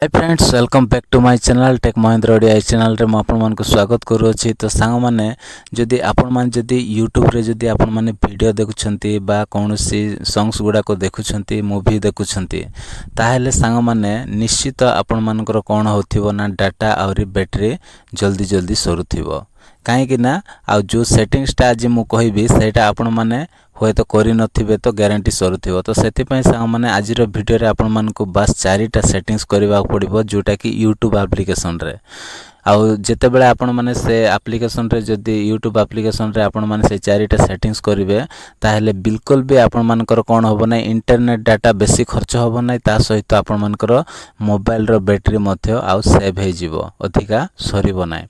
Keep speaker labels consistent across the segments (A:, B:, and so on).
A: Hi friends, welcome back to my channel tech Mahendra Odia. इस channel रे आपण मान को स्वागत करूछि। तो सांग माने जदि आपण मान जदि यूट्यूब रे जदि आपण माने वीडियो देखुछंती बा कोनोसी सॉन्ग्स गुडा को देखुछंती, मूवी देखुछंती, ताहेले सांग माने निश्चित आपण मानकर कोन होथिबो ना डाटा और बैटरी जल्दी जल्दी सरुथिबो। काहेकि ना आ जो सेटिंग्सटा आज मु कहबी सेटा आपण माने होय तो करि नथिबे तो ग्यारंटी सरुथिबो। तो सेति पय सांग माने आजिर वीडियो रे आपण मान को बस चारिटा सेटिंग्स करबा पड़िबो, जोटा कि यूट्यूब एप्लिकेशन रे। आउ जेते बेले आपण माने से एप्लिकेशन रे जदि यूट्यूब एप्लिकेशन रे आपण माने से चारिटा सेटिंग्स करिवे, ताहेले बिल्कुल भी आपण मानकर कोन होबो नै, इंटरनेट डाटा बेसी खर्च होबो नै, ता सहित आपण मानकर मोबाइल रो बैटरी मध्य आउ सेव हे जिवो, अधिका सरिबो नै।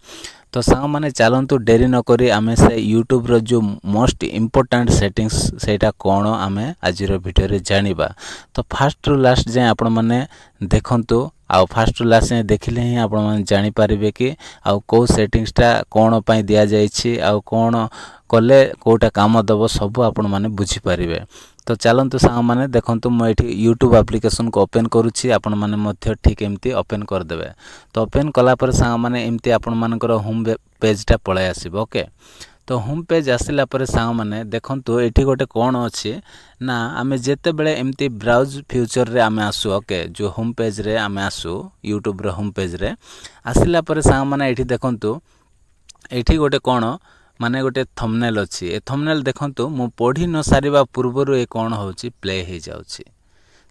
A: तो सांग माने चलंतु डेरी न करी आमे से यूट्यूब रो जो मोस्ट इम्पोर्टेंट सेटिंग्स सेटा कोन आमे आजिर वीडियो रे जानिबा। तो फर्स्ट टू लास्ट जे आपण माने देखंतु, आ फर्स्ट टू लास्ट जे देखिले ही आपण माने जानि पारिबे कि आ को सेटिंग्सटा कोन पई दिया जायछि, आ कोन कले कोटा काम दबो, सब आपण माने बुझी पारिबे। तो चलंतु सांग माने देखंतु, मु एठी यूट्यूब एप्लिकेशन को ओपन करूछि, आपण माने मध्य ठीक एमती ओपन कर देबे। तो ओपन कला पर सांग माने एमती आपण मानकर होम पेजटा पळाय आसीबो। ओके, तो होम पेज आसिला पर सांग माने देखंतु एठी गोटे कोन अछि ना, आमे जेते बेले एमती ब्राउज फ्यूचर रे आमे आसु। ओके, जो होम पेज रे आमे आसु, यूट्यूब रे होम पेज रे आसिला पर सांग माने एठी देखंतु, एठी गोटे कोन माने गोटे थंबनेल अछि। ए थंबनेल देखंतु मु पढी न सारिबा पूर्वरु ए कोन होछि प्ले हे जाउछि।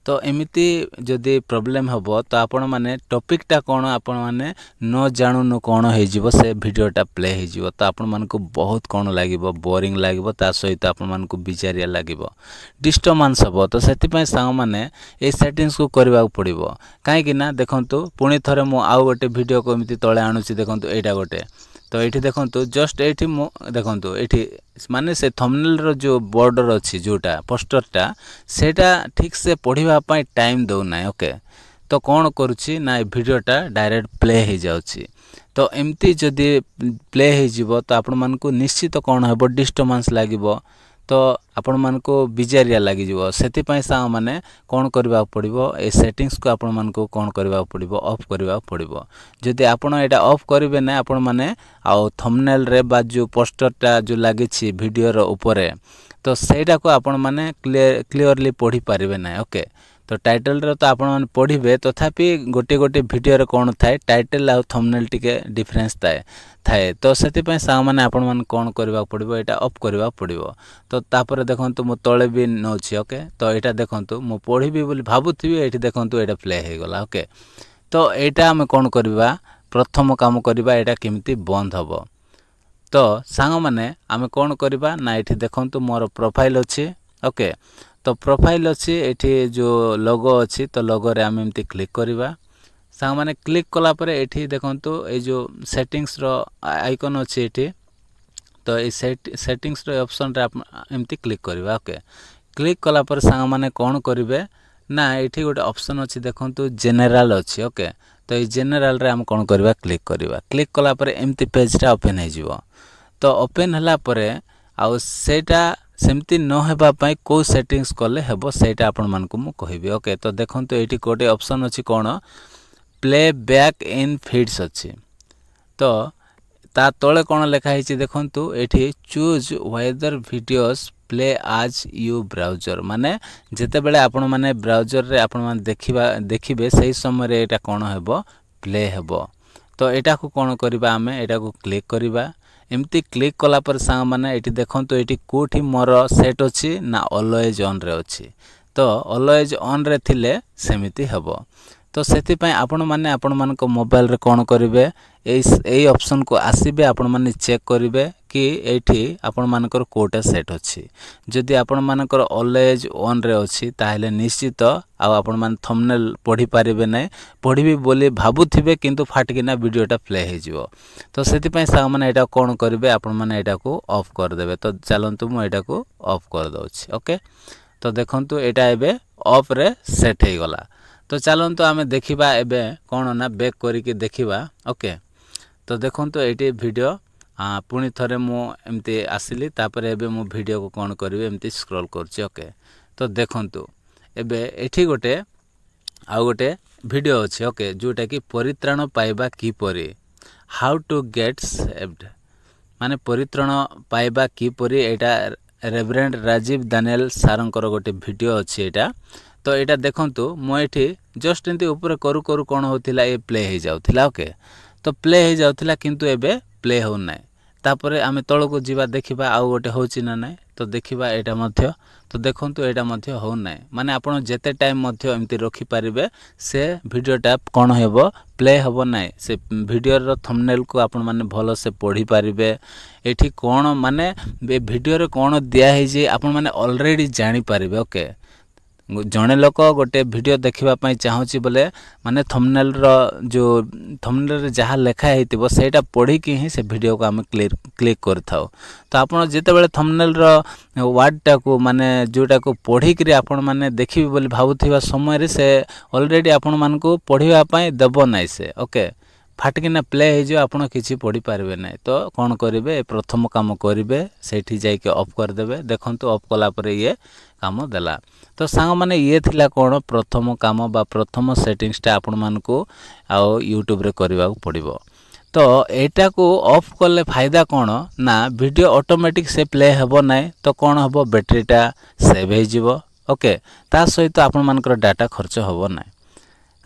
A: तो एमिति जदि प्रॉब्लम हबो तो आपण माने टॉपिकटा कोन आपण माने न जानु न कोन हे जिवो, से वीडियोटा प्ले हे जिवो। तो आपण मानको बहुत कोन लागिवो, बोरिंग लागिवो, ता सहित आपण मानको बिचारिया लागिवो, डिस्टर्बेंस हबो। तो सेति पय सांग माने ए सेटिंग्स को करबा पड़िवो। काहे कि ना देखंतु पुणी थरे मु आउ गोटे वीडियो को एमिति तळे आणुछि। देखंतु एटा गोटे, तो एठी देखंतु जस्ट एठी मु देखंतु एठी माने से थंबनेल रो जो बॉर्डर अछि, जोटा पोस्टरटा, सेटा ठीक से पढिबा पय टाइम दउ नै। ओके, तो कोन करूछि ना ए वीडियोटा डायरेक्ट प्ले हे जाउछि। तो एमती जदि प्ले हे जिवो तो आपण मानको निश्चित कोन हेबो, डिस्टर्बेंस लागिवो, तो आपण मानको बिजारिया लागि जिवो। सेति पय सांग माने कोन करबा पड़िवो, ए सेटिंग्स को आपण मानको कोन करबा पड़िवो, ऑफ करबा पड़िवो। जदि आपण एटा ऑफ करिवे नै, आपण माने आ थंबनेल रे बा जो पोस्टरटा जो लागिछि वीडियो रो ऊपरे, तो सेटा को आपण माने क्लियरली पढी पारिबे नै। ओके, तो टाइटल रे तो आपण माने पढिबे, तथापि गोटे गोटे वीडियो रे कोन थाए टाइटल आ थंबनेल टिके डिफरेंस थाए। तो सेति पय सांग माने आपण माने कोन करबा पड़िवो, एटा ऑफ करबा पड़िवो। तो तापर देखंतु मु तळे भी नउछि। ओके, तो एटा देखंतु मु पढिबी बोली भाबुथिबी, एठी देखंतु एटा प्ले हे गला। ओके, तो एटा हम कोन करबा, प्रथम काम करबा, एटा केमती बंद हबो। तो सांग माने आमे कोन करबा ना, एठी देखंतु मोर प्रोफाइल अछि। ओके, तो प्रोफाइल अछि, एठी जो लोगो अछि, तो लोगो रे आमे एमती क्लिक करबा। सांग माने क्लिक कला पर एठी देखंतु ए जो सेटिंग्स रो आइकन अछि एठी, तो ए सेटिंग्स रो ऑप्शन रे एमती क्लिक करबा। ओके, क्लिक कला पर सांग माने कोन करिवे ना, एठी गोटे ऑप्शन अछि देखंतु जनरल अछि। ओके, तो ए जनरल रे हम कोन करबा, क्लिक करबा। क्लिक कला पर एमती पेजटा ओपन हे जिवो। तो ओपन हला परे आ सेटा सेमती न हेबा पय को सेटिंग्स कले हेबो, सेटा आपण मानको मु कहिबी। ओके, तो देखंतु एठी कोटे ऑप्शन अछि कोन, प्ले बैक इन फीड्स अछि। तो ता तळे कोन लेखा हिची देखंतु, एठी चूज वेदर वीडियोस प्ले आज यू ब्राउजर, माने जेते बेले आपण माने ब्राउजर रे आपण माने देखिबे सही समय रे एटा कोन हेबो, प्ले हेबो। तो एटा को कोन करबा, आमे एटा को क्लिक करबा। एमती क्लिक कला पर सांग माने एठी देखंतु एठी कोठी मोर सेट अछि ना, ऑलवेज ऑन रे अछि। तो ऑलवेज ऑन रे थिले सेमिति हेबो। तो सेति पय आपण माने आपण मानको मोबाइल रे कोन करिवे, एई ऑप्शन को आसीबे, आपण माने चेक करिवे कि एठी आपण मानकर कोटा सेट अछि। जदि आपण मानकर ऑलवेज ऑन रे अछि, ताहेले निश्चित आ आपण मान थंबनेल पढी पारिबे नै, पढिबी बोली भाबुथिबे, किंतु फाटकिना वीडियोटा प्ले हे जिवो। तो सेति पय सांग माने एटा कोन करिवे, आपण माने एटा को ऑफ कर देबे। तो चलंतु मु एटा को ऑफ कर दउछि। ओके, तो देखंतु एटा एबे ऑफ रे सेट हे गला। तो चलंतु आमे देखिबा एबे कोन ना, बैक करी के देखिबा। ओके, तो देखंतु एटी वीडियो पुणी थरे मु एमती आसिली, तापर एबे मु वीडियो को कोन करिवे, एमती स्क्रॉल करछि। ओके, तो देखंतु एबे एठी गोटे आउ गोटे वीडियो अच्छे ओके जोटा कि परित्राण पाइबा किपरि हाउ टू गेट सेव्ड माने परित्राण पाइबा किपरि एटा रेवरेंड राजीव दानिएल सारंकर गोटे वीडियो अच्छे एटा तो यहाँ देखंतु मुझे जस्ट एमती ऊपर करू करू कौन होता ये प्ले हो जाऊला ओके तो प्ले हो जाऊला किंतु एबे प्ले हो ना तापर आम तौक जावा देखा आउ गोटे हो ना तो देखा यहाँ तो देखंतु यहाँ हो ना माने आपड़ जेते टाइम एमती रखिपारे से वीडियोटा कौन हेब प्ले हेब ना से वीडियोर थंबनेल को आपण माने भल से पढ़ी पारिबे एठी कौन माने वीडियो कौन दिखाई आपण माने ऑलरेडी जानी पारिबे ओके जड़े लोक गोटे वीडियो देखापी चाहूँगी बोले माने थंबनेल जो थंबनेल जहाँ लिखाई सेटा पढ़ी ही से वीडियो को आम क्लिक कर था तो आपड़ जिते थंबनेल वर्डटा को माने जोटा को पढ़ी आपण माने देखिए बोली भावुवा समय से ऑलरेडी आपण मान को पढ़ापी देव ना से ओके फाटकिना प्ले हो आप किसी पढ़ी पारे ना तो कौन करेंगे प्रथम काम करेंगे से ऑफ करदे देखंतु ऑफ कलापर ये काम देला तो सांग माने ये थिला कौन प्रथम काम बा प्रथम सेटिंग्सटा आपण मानकू आउ यूट्यूब रे करबा पड़िबो तो एटा को ऑफ कले फायदा कौन ना वीडियो ऑटोमेटिक से प्ले हेबो ना तो कौन हेबो बैटरीटा सेव हो जिवो ओके ता सहित आपण मानकर डाटा खर्च हेबो ना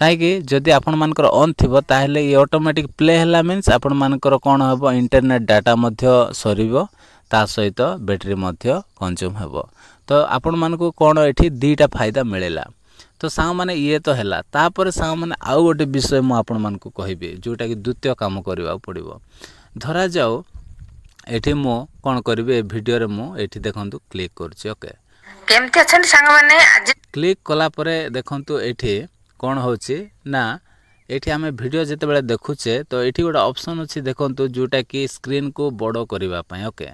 A: कहीं जदि आपण मानकर ऑन थिबो ताहेले ये ऑटोमेटिक प्ले हला मीन्स आपण मानकर कौन हेबो इंटरनेट डाटा मध्य सरीबो ता सहित बैटरी मध्य कंज्यूम हेबो तो आपण मानकू कौन एठी दीटा फायदा मिलेला तो सांग माने ये तो हैला तापर सांग माने आउ गोटे विषय मु आपण मानकू कहबी जोटा कि द्वितीय काम करबा पड़िबो धरा जाओ एठी मु कौन करबे वीडियो रे मु एठी देखंतु क्लिक करछि ओके
B: केमती अछन सांग माने आज
A: क्लिक कला परे देखंतु एठी कौन होछि ना एठी आमे वीडियो जते बेले देखुचे तो एठी गोटे ऑप्शन अछि देखंतु जोटा कि स्क्रीन को बड़ो करबा पय ओके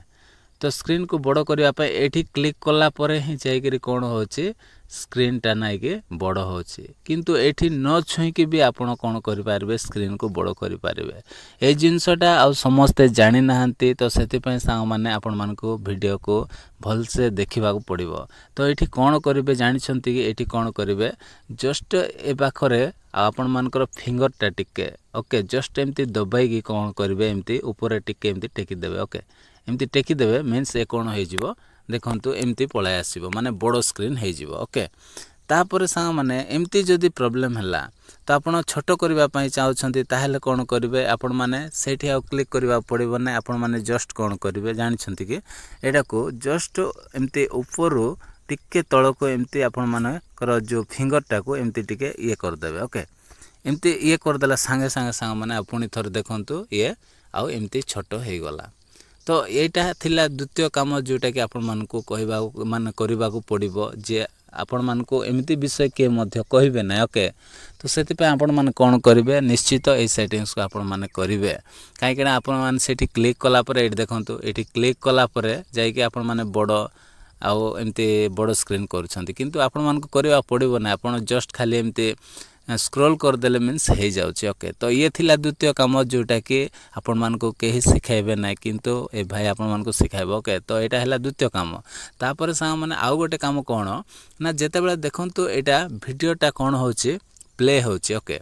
A: तो स्क्रीन को बड़ करने एठी क्लिक कला परे ही जाइकरी कौन होची स्क्रीन टा नाइके बड़ होची किंतु एठी न छुईकी भी आपण कौन करि पारबे स्क्रीन को बड़ करि पारबे ए जिंसटा आ समस्ते जानि नाहंती तो सेति पय सांग माने आपण मान को वीडियो को भल से देखिबा को पड़िबो तो एठी कौन करिवे जानि छंती कि एठी कौन करिवे जस्ट ए पाखरे आपण मानकर फिंगर टा टिके ओके जस्ट एमती दबाई की कौन करिवे एमती ऊपर टिके एमती टेकी देबे ओके एमती टेकी देबे मीन्स ए कौन हो जिवो देखंतु एमती पळाय आसीबो माने बड़ो स्क्रीन हो जिवो ओके तापर सांग माने एमती जदि प्रॉब्लम हला तो आपण छोटो करबा पई चाहउछंती ताहेले कौन करिवे आपण माने सेठी आ क्लिक करबा पड़िबो ना आपण माने जस्ट कौन करिवे जानि छंती कि एडा को जस्ट एमती ऊपरु टिके तळको एमती आपण माने कर जो फिंगर टा को एमती टिके ये कर देबे ओके एमती ये कर देला संगे संगे सांग माने आपुनी थर देखंतु ये आ एमती छोटो हे गला तो यहाँ थिला द्वितीय काम जोटा कि आपण मानकू कहबा माने करबा को पड़िबो जे आपण मानकू एमती विषय के मध्य कहबे ना ओके तो सेति पे आपण माने कोन करिवे निश्चित ए सेटिंग्स को आपण माने करिवे काहे कि आपण माने सेठी क्लिक कला परे एठी देखंतु एठी क्लिक कला परे जाई कि आपण माने बड़ो आउ एमती बड़ो स्क्रीन करूछंती किंतु आपण मानकू करबा पड़िबो ना आपण जस्ट खाली एमती स्क्रॉल कर देले मीन्स हे जाउची ओके तो ये थिला द्वितीय काम जोटा कि आपण मानको केही सिखाइबे ना किंतु ए भाई आपण मानको सिखाइबो ओके तो एटा हला द्वितीय काम तापर सा माने आउ गोटे काम कोन ना जेते बेले देखंतु एटा वीडियोटा कोन होची प्ले होची ओके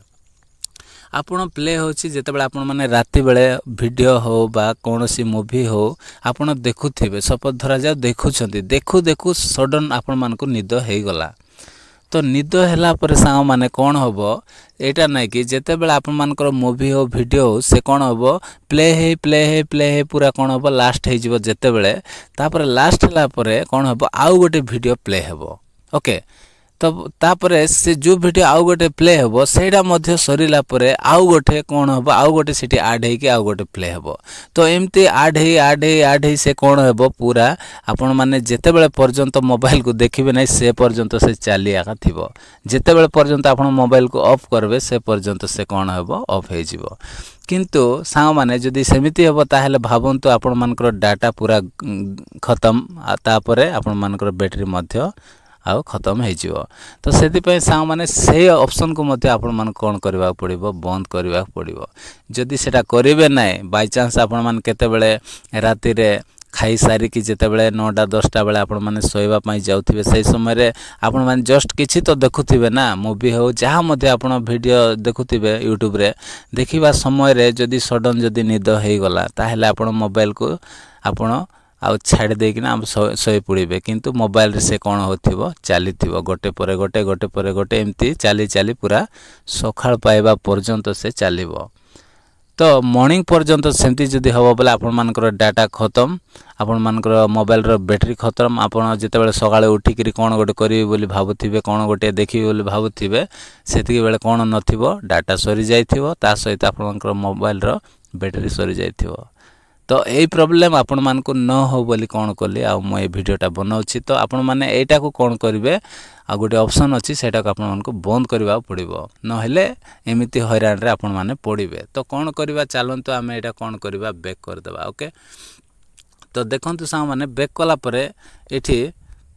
A: आपण प्ले होची जेते बेले आपण माने राति बेले वीडियो हो बा कोनोसी मूवी हो आपण देखुथिबे सपोज धरा जा देखुछंती देखु देखु सडन आपण मानको निद हे गला तो निद हैला पर सांग माने कौन होबो एटा नै कि जेते बेले आपण मानकर मूवी हो वीडियो हो से कौन होबो प्ले हे पूरा कौन होबो लास्ट हे जिवो जेते बेले तापर लास्ट हैला पर कौन होबो आउ गोटे वीडियो प्ले हेबो ओके तो तापरे से जो वीडियो आउ गोटे प्ले हेबो सेडा मध्य सरीला परे आउ गोटे कौन हेबो आउ गोटे सिटी ऐड हे कि आउ गोटे प्ले हेबो तो एमती ऐड हे से कौन हेबो पूरा आपण माने जेते बेले पर्यंत मोबाइल को देखिबे नै से पर्यंत से चाली आका थिबो जेते बेले पर्यंत आपण मोबाइल को ऑफ करबे से पर्यंत से कौन हेबो ऑफ हे जिवो किंतु सांग माने जदि सेमिति हेबो ताहेले भाबंतु आपण मानकर डाटा पूरा खत्म तापरे आपण मानकर बैटरी मध्य आउ खत्म हो जिवो तो सेति पय सांग माने से ऑप्शन को मध्य आपण मान कोन करबा पड़िबो बंद करबा पड़िबो जदि सेटा करिवे नै बाय चांस आपण मान केते बेले राति रे ଖାଇ ସାରିକି ଯେତେବେଳେ 9ଟା 10ଟା ବେଳେ ଆପଣମାନେ ଶୋଇବା ପାଇଁ ଯାଉଥିବେ ସେହି ସମୟରେ ଆପଣମାନେ ଜଷ୍ଟ କିଛି ତ ଦେଖୁଥିବେ ନା, ମୁଭି ହେଉ ଯାହା ମଧ୍ୟ ଆପଣ ଭିଡ଼ିଓ ଦେଖୁଥିବେ ୟୁଟ୍ୟୁବରେ, ଦେଖିବା ସମୟରେ ଯଦି ସଡନ୍ ଯଦି ନିଦ ହେଇଗଲା ତାହେଲେ ଆପଣ ମୋବାଇଲକୁ ଆପଣ ଆଉ ଛାଡ଼ି ଦେଇକିନା ଶୋଇ ପଡ଼ିବେ, କିନ୍ତୁ ମୋବାଇଲରେ ସେ କ'ଣ ହେଉଥିବ ଚାଲିଥିବ, ଗୋଟେ ପରେ ଗୋଟେ ଏମିତି ଚାଲି ପୁରା ସକାଳ ପାଇବା ପର୍ଯ୍ୟନ୍ତ ସେ ଚାଲିବ। ତ ମର୍ଣ୍ଣିଂ ପର୍ଯ୍ୟନ୍ତ ସେମିତି ଯଦି ହେବ ବୋଲେ ଆପଣମାନଙ୍କର ଡାଟା ଖତମ, ଆପଣମାନଙ୍କର ମୋବାଇଲର ବ୍ୟାଟେରୀ ଖତମ। ଆପଣ ଯେତେବେଳେ ସକାଳେ ଉଠିକିରି କ'ଣ ଗୋଟେ କରିବେ ବୋଲି ଭାବୁଥିବେ, କ'ଣ ଗୋଟେ ଦେଖିବେ ବୋଲି ଭାବୁଥିବେ, ସେତିକି ବେଳେ କ'ଣ ନଥିବ, ଡାଟା ସରିଯାଇଥିବ, ତା ସହିତ ଆପଣଙ୍କର ମୋବାଇଲର ବ୍ୟାଟେରୀ ସରିଯାଇଥିବ। ତ ଏଇ ପ୍ରୋବ୍ଲେମ୍ ଆପଣମାନଙ୍କୁ ନ ହେଉ ବୋଲି କ'ଣ କଲି, ଆଉ ମୁଁ এই ଭିଡ଼ିଓଟା ବନାଉଛି। ତ ଆପଣମାନେ ଏଇଟାକୁ କ'ଣ କରିବେ, ଆଉ ଗୋଟେ ଅପସନ୍ ଅଛି, ସେଇଟାକୁ ଆପଣମାନଙ୍କୁ ବନ୍ଦ କରିବାକୁ ପଡ଼ିବ, ନହେଲେ ଏମିତି ହଇରାଣରେ ଆପଣମାନେ ପଡ଼ିବେ। ତ କ'ଣ କରିବା, ଚାଲନ୍ତୁ ଆମେ ଏଇଟା କ'ଣ କରିବା, ବ୍ୟାକ୍ କରିଦେବା। ଓକେ, ତ ଦେଖନ୍ତୁ ସାଙ୍ଗମାନେ, ବ୍ୟାକ୍ କଲା ପରେ ଏଠି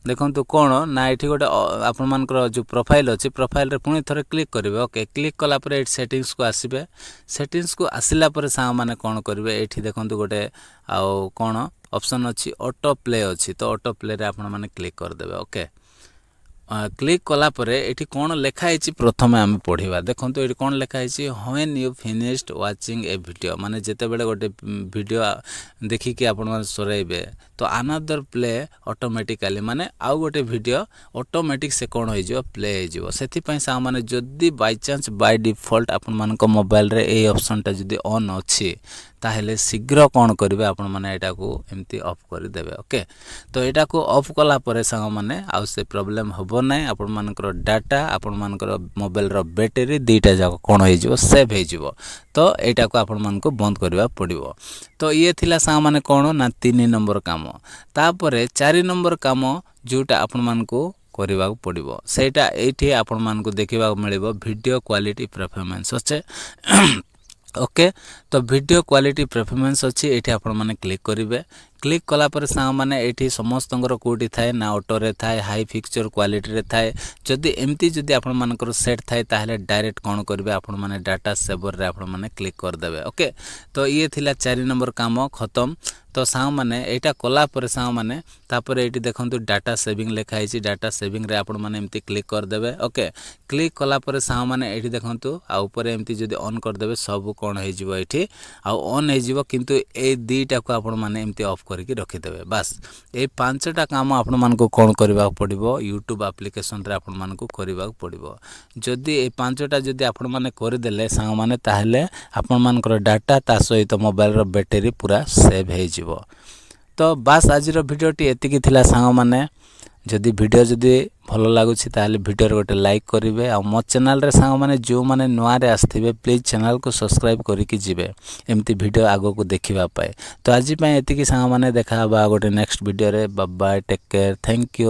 A: ଦେଖନ୍ତୁ କ'ଣ ନା, ଏଠି ଗୋଟେ ଆପଣମାନଙ୍କର ଯେଉଁ ପ୍ରୋଫାଇଲ୍ ଅଛି, ପ୍ରୋଫାଇଲ୍ରେ ପୁଣି ଥରେ କ୍ଲିକ୍ କରିବେ। ଓକେ, କ୍ଲିକ୍ କଲା ପରେ ଏଠି ସେଟିଂସକୁ ଆସିବେ। ସେଟିଂସକୁ ଆସିଲା ପରେ ସାଙ୍ଗମାନେ କ'ଣ କରିବେ, ଏଠି ଦେଖନ୍ତୁ ଗୋଟେ ଆଉ କ'ଣ ଅପସନ୍ ଅଛି, ଅଟୋ ପ୍ଲେ ଅଛି। ତ ଅଟୋ ପ୍ଲେରେ ଆପଣମାନେ କ୍ଲିକ୍ କରିଦେବେ। ଓକେ, କ୍ଲିକ୍ କଲା ପରେ ଏଠି କ'ଣ ଲେଖା ହେଇଛି ପ୍ରଥମେ ଆମେ ପଢ଼ିବା। ଦେଖନ୍ତୁ ଏଠି କ'ଣ ଲେଖା ହେଇଛି, when you finished watching a video, ମାନେ ଯେତେବେଳେ ଗୋଟେ ଭିଡ଼ିଓ ଦେଖିକି ଆପଣମାନେ ସରାଇବେ ତ ଆନାଦର ପ୍ଲେ ଅଟୋମେଟିକାଲି, ମାନେ ଆଉ ଗୋଟେ ଭିଡ଼ିଓ ଅଟୋମେଟିକ୍ ସେ କ'ଣ ହେଇଯିବ, ପ୍ଲେ ହେଇଯିବ। ସେଥିପାଇଁ ସାଙ୍ଗମାନେ ଯଦି ବାଇଚାନ୍ସ ବାଇ ଡିଫଲ୍ଟ ଆପଣମାନଙ୍କ ମୋବାଇଲରେ ଏଇ ଅପସନ୍ଟା ଯଦି ଅନ୍ ଅଛି, ତାହେଲେ ଶୀଘ୍ର କ'ଣ କରିବେ, ଆପଣମାନେ ଏଇଟାକୁ ଏମିତି ଅଫ୍ କରିଦେବେ। ଓକେ, ତ ଏଇଟାକୁ ଅଫ୍ କଲା ପରେ ସାଙ୍ଗମାନେ ଆଉ ସେ ପ୍ରୋବ୍ଲେମ୍ ହେବ ନାହିଁ। ଆପଣମାନଙ୍କର ଡାଟା, ଆପଣମାନଙ୍କର ମୋବାଇଲର ବ୍ୟାଟେରୀ ଦୁଇଟା ଯାକ କ'ଣ ହେଇଯିବ, ସେଭ୍ ହେଇଯିବ। ତ ଏଇଟାକୁ ଆପଣମାନଙ୍କୁ ବନ୍ଦ କରିବାକୁ ପଡ଼ିବ। ତ ଇଏ ଥିଲା ସାଙ୍ଗମାନେ କ'ଣ ନା 3 ନମ୍ବର କାମ। ତାପରେ 4 ନମ୍ବର କାମ ଯେଉଁଟା ଆପଣମାନଙ୍କୁ କରିବାକୁ ପଡ଼ିବ, ସେଇଟା ଏଇଠି ଆପଣମାନଙ୍କୁ ଦେଖିବାକୁ ମିଳିବ, ଭିଡ଼ିଓ କ୍ୱାଲିଟି ପରଫର୍ମାନ୍ସ ଅଛି। ଓକେ, ତ ଭିଡ଼ିଓ କ୍ୱାଲିଟି ପରଫର୍ମାନ୍ସ ଅଛି, ଏଇଠି ଆପଣମାନେ କ୍ଲିକ୍ କରିବେ। କ୍ଲିକ୍ କଲା ପରେ ସାଙ୍ଗମାନେ ଏଇଠି ସମସ୍ତଙ୍କର କେଉଁଠି ଥାଏ ନା, ଅଟୋରେ ଥାଏ, ହାଇ ପିକ୍ଚର କ୍ୱାଲିଟିରେ ଥାଏ। ଯଦି ଏମିତି ଯଦି ଆପଣମାନଙ୍କର ସେଟ୍ ଥାଏ, ତାହେଲେ ଡାଇରେକ୍ଟ କ'ଣ କରିବେ, ଆପଣମାନେ ଡାଟା ସେଭରରେ ଆପଣମାନେ କ୍ଲିକ୍ କରିଦେବେ। ଓକେ, ତ ଇଏ ଥିଲା 4 ନମ୍ବର କାମ ଖତମ। ତ ସାଙ୍ଗମାନେ ଏଇଟା କଲା ପରେ ସାଙ୍ଗମାନେ ତାପରେ ଏଇଠି ଦେଖନ୍ତୁ ଡାଟା ସେଭିଂ ଲେଖା ହେଇଛି, ଡାଟା ସେଭିଂରେ ଆପଣମାନେ ଏମିତି କ୍ଲିକ୍ କରିଦେବେ। ଓକେ, କ୍ଲିକ୍ କଲା ପରେ ସାଙ୍ଗମାନେ ଏଇଠି ଦେଖନ୍ତୁ ଆଉ ଉପରେ ଏମିତି ଯଦି ଅନ୍ କରିଦେବେ, ସବୁ କ'ଣ ହେଇଯିବ, ଏଇଠି ଆଉ ଅନ୍ ହେଇଯିବ। କିନ୍ତୁ ଏଇ ଦୁଇଟାକୁ ଆପଣମାନେ ଏମିତି ଅଫ୍ କରିକି ରଖିଦେବେ। ବାସ୍, ଏଇ 5ଟା କାମ ଆପଣମାନଙ୍କୁ କ'ଣ କରିବାକୁ ପଡ଼ିବ, ୟୁଟ୍ୟୁବ୍ ଆପ୍ଲିକେସନରେ ଆପଣମାନଙ୍କୁ କରିବାକୁ ପଡ଼ିବ। ଯଦି ଏଇ 5ଟା ଯଦି ଆପଣମାନେ କରିଦେଲେ ସାଙ୍ଗମାନେ, ତାହେଲେ ଆପଣମାନଙ୍କର ଡାଟା ତା ସହିତ ମୋବାଇଲର ବ୍ୟାଟେରୀ ପୁରା ସେଭ୍ ହେଇଯିବ। ତ ବାସ୍, ଆଜିର ଭିଡ଼ିଓଟି ଏତିକି ଥିଲା ସାଙ୍ଗମାନେ। ଯଦି ଭିଡ଼ିଓ ଯଦି ଭଲ ଲାଗୁଛି ତାହେଲେ ଭିଡ଼ିଓରେ ଗୋଟେ ଲାଇକ୍ କରିବେ, ଆଉ ମୋ ଚ୍ୟାନେଲରେ ସାଙ୍ଗମାନେ ଯେଉଁମାନେ ନୂଆରେ ଆସିଥିବେ ପ୍ଲିଜ୍ ଚ୍ୟାନେଲକୁ ସବସ୍କ୍ରାଇବ୍ କରିକି ଯିବେ, ଏମିତି ଭିଡ଼ିଓ ଆଗକୁ ଦେଖିବା ପାଇଁ। ତ ଆଜି ପାଇଁ ଏତିକି ସାଙ୍ଗମାନେ, ଦେଖା ହେବା ଗୋଟେ ନେକ୍ସଟ ଭିଡ଼ିଓରେ। Bye bye, take care, thank you.